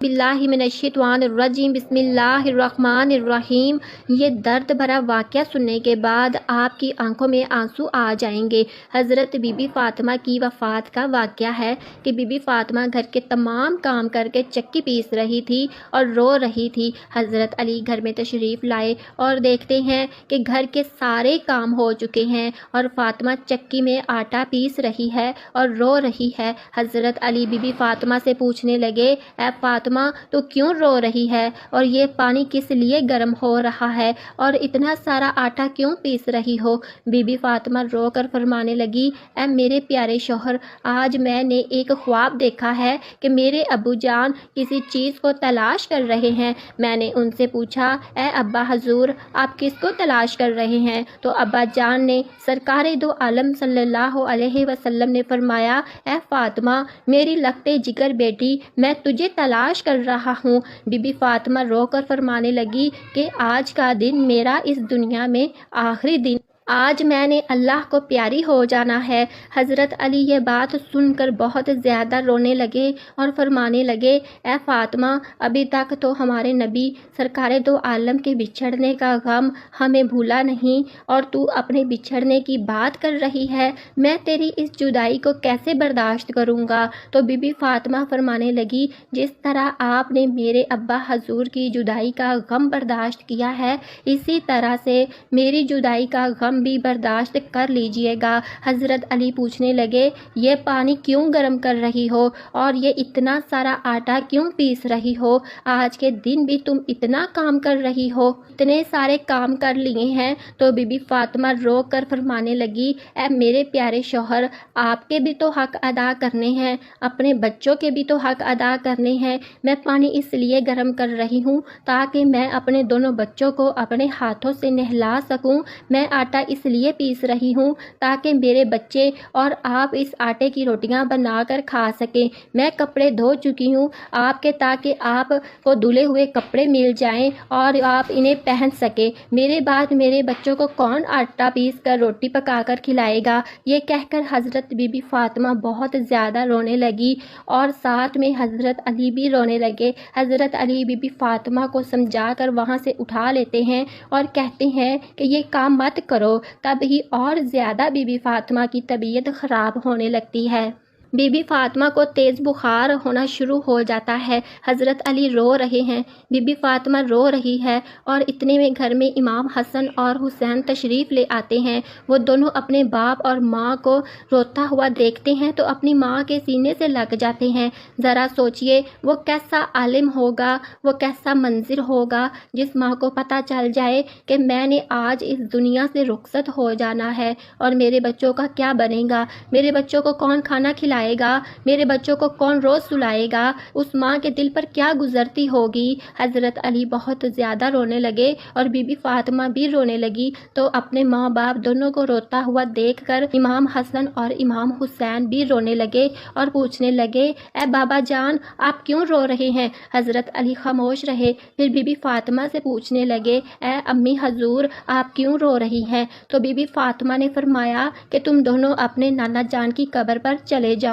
باللہ من الشیطان الرجیم بسم اللہ الرحمن الرحیم۔ یہ درد بھرا واقعہ سننے کے بعد آپ کی آنکھوں میں آنسو آ جائیں گے۔ حضرت بی بی فاطمہ کی وفات کا واقعہ ہے کہ بی بی فاطمہ گھر کے تمام کام کر کے چکی پیس رہی تھی اور رو رہی تھی۔ حضرت علی گھر میں تشریف لائے اور دیکھتے ہیں کہ گھر کے سارے کام ہو چکے ہیں اور فاطمہ چکی میں آٹا پیس رہی ہے اور رو رہی ہے۔ حضرت علی بی بی فاطمہ سے پوچھنے لگے، اے فاطمہ تو کیوں رو رہی ہے اور یہ پانی کس لیے گرم ہو رہا ہے اور اتنا سارا آٹا کیوں پیس رہی ہو؟ بی بی فاطمہ رو کر فرمانے لگی، اے میرے پیارے شوہر، آج میں نے ایک خواب دیکھا ہے کہ میرے ابو جان کسی چیز کو تلاش کر رہے ہیں۔ میں نے ان سے پوچھا، اے ابا حضور، آپ کس کو تلاش کر رہے ہیں؟ تو ابا جان نے سرکار دو عالم صلی اللہ علیہ وسلم نے فرمایا، اے فاطمہ میری لگتے جگر بیٹی، میں تجھے تلاش کر رہا ہوں۔ بی بی فاطمہ رو کر فرمانے لگی کہ آج کا دن میرا اس دنیا میں آخری دن، آج میں نے اللہ کو پیاری ہو جانا ہے۔ حضرت علی یہ بات سن کر بہت زیادہ رونے لگے اور فرمانے لگے، اے فاطمہ، ابھی تک تو ہمارے نبی سرکار دو عالم کے بچھڑنے کا غم ہمیں بھولا نہیں اور تو اپنے بچھڑنے کی بات کر رہی ہے، میں تیری اس جدائی کو کیسے برداشت کروں گا؟ تو بی بی فاطمہ فرمانے لگی، جس طرح آپ نے میرے ابا حضور کی جدائی کا غم برداشت کیا ہے، اسی طرح سے میری جدائی کا غم بھی برداشت کر لیجئے گا۔ حضرت علی پوچھنے لگے، یہ پانی کیوں گرم کر رہی ہو اور یہ اتنا سارا آٹا کیوں پیس رہی ہو؟ آج کے دن بھی تم اتنا کام کر رہی ہو، اتنے سارے کام کر لیے ہیں؟ تو بی بی فاطمہ رو کر فرمانے لگی، اے میرے پیارے شوہر، آپ کے بھی تو حق ادا کرنے ہیں، اپنے بچوں کے بھی تو حق ادا کرنے ہیں۔ میں پانی اس لیے گرم کر رہی ہوں تاکہ میں اپنے دونوں بچوں کو اپنے ہاتھوں سے نہلا سکوں۔ میں آٹا اس لیے پیس رہی ہوں تاکہ میرے بچے اور آپ اس آٹے کی روٹیاں بنا کر کھا سکیں۔ میں کپڑے دھو چکی ہوں آپ کے تاکہ آپ کو دھلے ہوئے کپڑے مل جائیں اور آپ انہیں پہن سکیں۔ میرے بعد میرے بچوں کو کون آٹا پیس کر روٹی پکا کر کھلائے گا؟ یہ کہہ کر حضرت بی بی فاطمہ بہت زیادہ رونے لگی اور ساتھ میں حضرت علی بھی رونے لگے۔ حضرت علی بی بی فاطمہ کو سمجھا کر وہاں سے اٹھا لیتے ہیں اور کہتے ہیں کہ یہ کام مت کرو۔ تب ہی اور زیادہ بی بی فاطمہ کی طبیعت خراب ہونے لگتی ہے۔ بی بی فاطمہ کو تیز بخار ہونا شروع ہو جاتا ہے۔ حضرت علی رو رہے ہیں، بی بی فاطمہ رو رہی ہے اور اتنے میں گھر میں امام حسن اور حسین تشریف لے آتے ہیں۔ وہ دونوں اپنے باپ اور ماں کو روتا ہوا دیکھتے ہیں تو اپنی ماں کے سینے سے لگ جاتے ہیں۔ ذرا سوچئے وہ کیسا عالم ہوگا، وہ کیسا منظر ہوگا جس ماں کو پتہ چل جائے کہ میں نے آج اس دنیا سے رخصت ہو جانا ہے اور میرے بچوں کا کیا بنے گا؟ میرے بچوں کو کون کھانا کھلائے گا؟ میرے بچوں کو کون روز سلائے گا؟ اس ماں کے دل پر کیا گزرتی ہوگی؟ حضرت علی بہت زیادہ رونے لگے اور بی بی فاطمہ بھی رونے لگی تو اپنے ماں باپ دونوں کو روتا ہوا دیکھ کر امام حسن اور امام حسین بھی رونے لگے اور پوچھنے لگے، اے بابا جان، آپ کیوں رو رہے ہیں؟ حضرت علی خاموش رہے، پھر بی بی فاطمہ سے پوچھنے لگے، اے امی حضور، آپ کیوں رو رہی ہیں؟ تو بی بی فاطمہ نے فرمایا کہ تم دونوں اپنے نانا جان کی قبر پر چلے جاؤ۔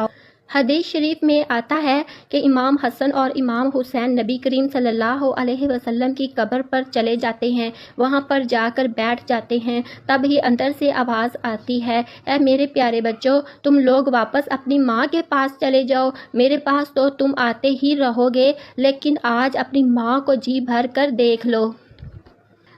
حدیث شریف میں آتا ہے کہ امام حسن اور امام حسین نبی کریم صلی اللہ علیہ وسلم کی قبر پر چلے جاتے ہیں، وہاں پر جا کر بیٹھ جاتے ہیں۔ تب ہی اندر سے آواز آتی ہے، اے میرے پیارے بچوں، تم لوگ واپس اپنی ماں کے پاس چلے جاؤ، میرے پاس تو تم آتے ہی رہو گے، لیکن آج اپنی ماں کو جی بھر کر دیکھ لو۔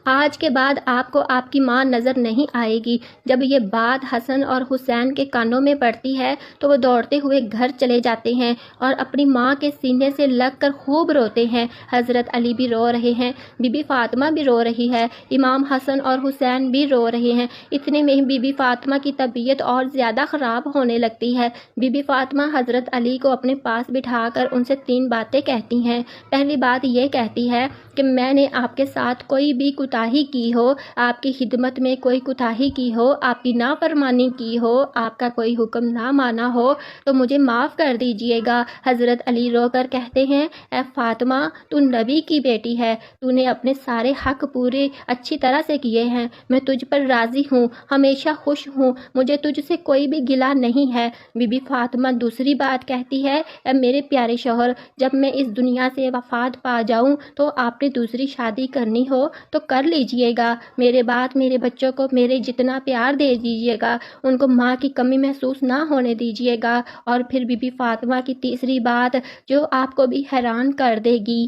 آج کے بعد آپ کو آپ کی ماں نظر نہیں آئے گی۔ جب یہ بات حسن اور حسین کے کانوں میں پڑتی ہے تو وہ دوڑتے ہوئے گھر چلے جاتے ہیں اور اپنی ماں کے سینے سے لگ کر خوب روتے ہیں۔ حضرت علی بھی رو رہے ہیں، بی بی فاطمہ بھی رو رہی ہے، امام حسن اور حسین بھی رو رہے ہیں۔ اتنے میں بی بی فاطمہ کی طبیعت اور زیادہ خراب ہونے لگتی ہے۔ بی بی فاطمہ حضرت علی کو اپنے پاس بٹھا کر ان سے 3 باتیں کہتی ہیں۔ پہلی بات یہ کہتی ہے کہ میں نے آپ کے ساتھ کوئی بھی کچھ کوتاہی کی ہو، آپ کی خدمت میں کوئی کوتاہی کی ہو، آپ کی نافرمانی کی ہو، آپ کا کوئی حکم نہ مانا ہو تو مجھے معاف کر دیجئے گا۔ حضرت علی رو کر کہتے ہیں اے فاطمہ تو نبی کی بیٹی ہے، تو نے اپنے سارے حق پورے اچھی طرح سے کیے ہیں، میں تجھ پر راضی ہوں، ہمیشہ خوش ہوں، مجھے تجھ سے کوئی بھی گلہ نہیں ہے۔ بی بی فاطمہ دوسری بات کہتی ہے اے میرے پیارے شوہر، جب میں اس دنیا سے وفات پا جاؤں تو آپ نے دوسری شادی کرنی ہو تو کر لیجئے گا، میرے بعد میرے بچوں کو میرے جتنا پیار دے دیجئے گا، ان کو ماں کی کمی محسوس نہ ہونے دیجئے گا۔ اور پھر بی بی فاطمہ کی تیسری بات جو آپ کو بھی حیران کر دے گی،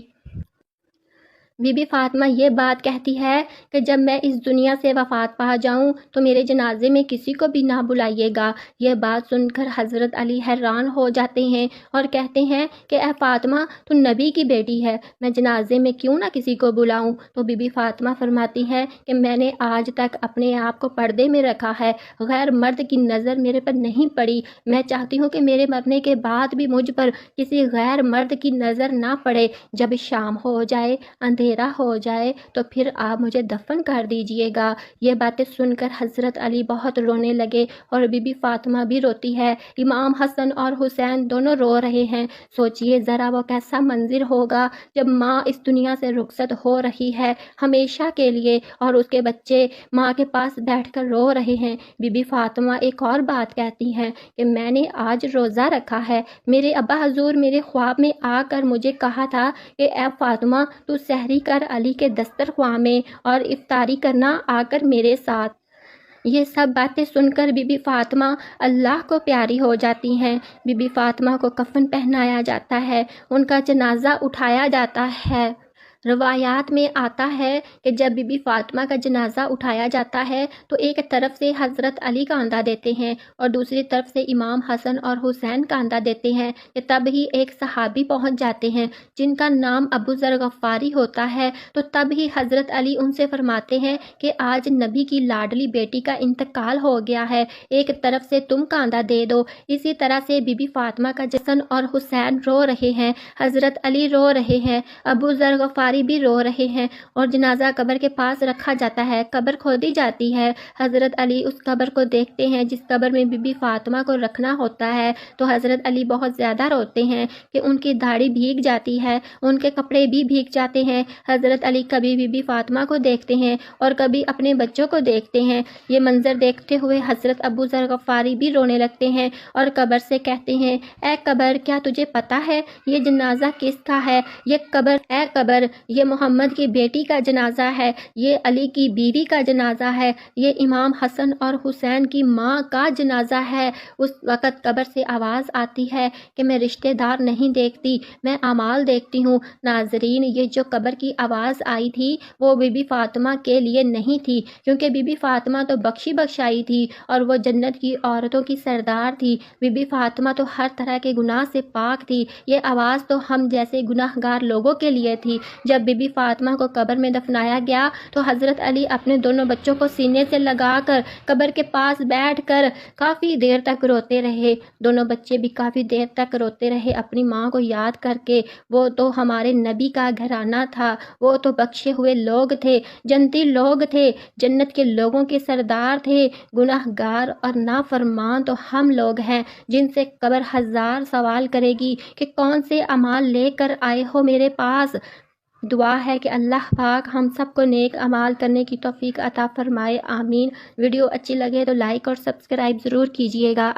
بی بی فاطمہ یہ بات کہتی ہے کہ جب میں اس دنیا سے وفات پا جاؤں تو میرے جنازے میں کسی کو بھی نہ بلائیے گا۔ یہ بات سن کر حضرت علی حیران ہو جاتے ہیں اور کہتے ہیں کہ اے فاطمہ تو نبی کی بیٹی ہے، میں جنازے میں کیوں نہ کسی کو بلاؤں؟ تو بی بی فاطمہ فرماتی ہے کہ میں نے آج تک اپنے آپ کو پردے میں رکھا ہے، غیر مرد کی نظر میرے پر نہیں پڑی، میں چاہتی ہوں کہ میرے مرنے کے بعد بھی مجھ پر کسی غیر مرد کی نظر نہ پڑے۔ جب شام ہو جائے، اندھیرا ہو جائے تو پھر آپ مجھے دفن کر دیجئے گا۔ یہ باتیں سن کر حضرت علی بہت رونے لگے اور بی بی فاطمہ بھی روتی ہے، امام حسن اور حسین دونوں رو رہے ہیں۔ سوچئے ذرا وہ کیسا منظر ہوگا جب ماں اس دنیا سے رخصت ہو رہی ہے ہمیشہ کے لیے اور اس کے بچے ماں کے پاس بیٹھ کر رو رہے ہیں۔ بی بی فاطمہ ایک اور بات کہتی ہیں کہ میں نے آج روزہ رکھا ہے، میرے ابا حضور میرے خواب میں آ کر مجھے کہا تھا کہ اے فاطمہ تو سحری کر علی کے دسترخوان میں اور افطاری کرنا آ کر میرے ساتھ۔ یہ سب باتیں سن کر بی بی فاطمہ اللہ کو پیاری ہو جاتی ہیں۔ بی بی فاطمہ کو کفن پہنایا جاتا ہے، ان کا جنازہ اٹھایا جاتا ہے۔ روایات میں آتا ہے کہ جب بی بی فاطمہ کا جنازہ اٹھایا جاتا ہے تو ایک طرف سے حضرت علی کاندھا دیتے ہیں اور دوسری طرف سے امام حسن اور حسین کاندھا دیتے ہیں کہ تب ہی ایک صحابی پہنچ جاتے ہیں جن کا نام ابو ذر غفاری ہوتا ہے، تو تب ہی حضرت علی ان سے فرماتے ہیں کہ آج نبی کی لاڈلی بیٹی کا انتقال ہو گیا ہے، ایک طرف سے تم کاندھا دے دو۔ اسی طرح سے بی بی فاطمہ کا حسن اور حسین رو رہے ہیں، حضرت علی رو رہے ہیں، ابو ذر غفاری بھی رو رہے ہیں اور جنازہ قبر کے پاس رکھا جاتا ہے، قبر کھودی جاتی ہے۔ حضرت علی اس قبر کو دیکھتے ہیں جس قبر میں بی بی فاطمہ کو رکھنا ہوتا ہے تو حضرت علی بہت زیادہ روتے ہیں کہ ان کی داڑھی بھیگ جاتی ہے، ان کے کپڑے بھی بھیگ جاتے ہیں۔ حضرت علی کبھی بی بی فاطمہ کو دیکھتے ہیں اور کبھی اپنے بچوں کو دیکھتے ہیں۔ یہ منظر دیکھتے ہوئے حضرت ابو ذر غفاری بھی رونے لگتے ہیں اور قبر سے کہتے ہیں اے قبر کیا تجھے پتا ہے یہ جنازہ کس کا ہے؟ یہ قبر اے قبر یہ محمد کی بیٹی کا جنازہ ہے، یہ علی کی بیوی کا جنازہ ہے، یہ امام حسن اور حسین کی ماں کا جنازہ ہے۔ اس وقت قبر سے آواز آتی ہے کہ میں رشتہ دار نہیں دیکھتی، میں اعمال دیکھتی ہوں۔ ناظرین یہ جو قبر کی آواز آئی تھی وہ بی بی فاطمہ کے لیے نہیں تھی، کیونکہ بی بی فاطمہ تو بخشی بخشائی تھی اور وہ جنت کی عورتوں کی سردار تھی۔ بی بی فاطمہ تو ہر طرح کے گناہ سے پاک تھی، یہ آواز تو ہم جیسے گناہ گار لوگوں کے لیے تھی۔ جب بی بی فاطمہ کو قبر میں دفنایا گیا تو حضرت علی اپنے دونوں بچوں کو سینے سے لگا کر قبر کے پاس بیٹھ کر کافی دیر تک روتے رہے۔ دونوں بچے بھی کافی دیر تک روتے رہے اپنی ماں کو یاد کر کے، وہ تو ہمارے نبی کا گھرانہ تھا، وہ تو بخشے ہوئے لوگ تھے، جنتی لوگ تھے، جنت کے لوگوں کے سردار تھے، گناہ گار اور نافرمان تو ہم لوگ ہیں جن سے قبر ہزار سوال کرے گی کہ کون سے اعمال لے کر آئے ہو میرے پاس۔ دعا ہے کہ اللہ پاک ہم سب کو نیک اعمال کرنے کی توفیق عطا فرمائے، آمین۔ ویڈیو اچھی لگے تو لائک اور سبسکرائب ضرور کیجیے گا۔